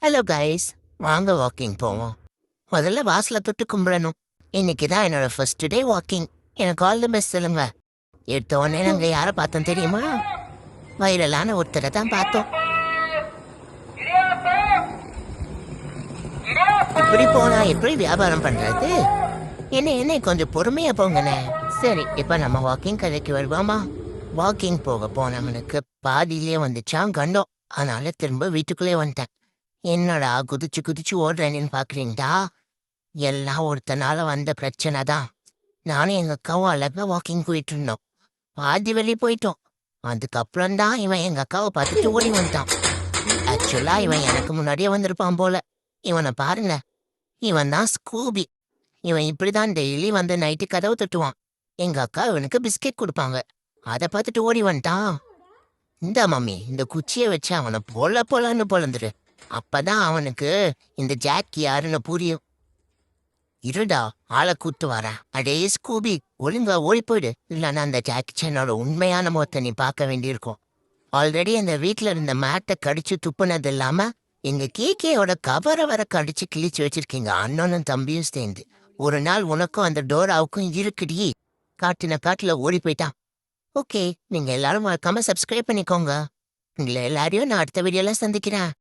Hello guys, வாங்க walking போவோம். முதல்ல வாசல தொட்டு கும்பிடணும். இன்னைக்கு தான் என்னோட ஃபர்ஸ்ட் டே வாக்கிங். எனக்கு ஆல் தி பெஸ்ட் சொல்லுங்க. எடுத்த உடனே நாங்கள் யாரை பார்த்தோம் தெரியுமா? வைரலான ஒருத்தரை தான் பார்த்தோம். இப்படி போனா எப்படி வியாபாரம் பண்றது? என்ன கொஞ்சம் பொறுமையா போங்கண்ணே. சரி, இப்ப நம்ம வாக்கிங் கதைக்கு வருவோமா? வாக்கிங் போக போனவனுக்கு பாதியிலே வந்துச்சான் கண்டம். அதனால திரும்ப வீட்டுக்குள்ளே வந்துட்டேன். என்னடா குதிச்சு குதிச்சு ஓடுறேன்னு பாக்குறீங்களா? எல்லாம் ஒருத்தனால வந்த பிரச்சனை தான். நானும் எங்க அக்காவும் அழகா வாக்கிங் போயிட்டு இருந்தோம். பாதி வெளியே போயிட்டோம். அதுக்கப்புறம் தான் இவன் எங்க அக்காவை பார்த்துட்டு ஓடி வந்துட்டான். ஆக்சுவலா இவன் எனக்கு முன்னாடியே வந்திருப்பான் போல. இவனை பாருங்க, இவன் தான் ஸ்கூபி. இவன் இப்படிதான் டெய்லி வந்து நைட்டு கதவு தட்டுவான். எங்க அக்கா இவனுக்கு பிஸ்கெட் கொடுப்பாங்க. அதை பார்த்துட்டு ஓடி வந்துட்டான். இந்த மம்மி, இந்த குச்சியை வச்சு அவனை போலன்னு பொழந்துரு. அப்பதான் அவனுக்கு இந்த ஜாக் யாருன்னு புரியும். இருடா, ஆளை கூட்டு வரேன். அடே ஸ்கூபி, ஒழுங்கா ஓடி போயிடு. இல்லைன்னா அந்த ஜாக்கி சேனோட உண்மையான முகத்தை நீ பார்க்க வேண்டியிருக்கும். ஆல்ரெடி அந்த வீட்டில் இருந்த மேட்டை கடிச்சு துப்புனது இல்லாம எங்க கேக்கேயோட கவரை வர கடிச்சு கிழிச்சு வச்சிருக்கீங்க, அண்ணனும் தம்பியும் சேர்ந்து. ஒரு நாள் உனக்கும் அந்த டோராவுக்கும் இருக்குடி. காட்டுல ஓடி போயிட்டான். ஓகே, நீங்க எல்லாரும் மறக்காம சப்ஸ்கிரைப் பண்ணிக்கோங்க. உங்களை எல்லாரையும் நான் அடுத்த வீடியோல சந்திக்கிறேன்.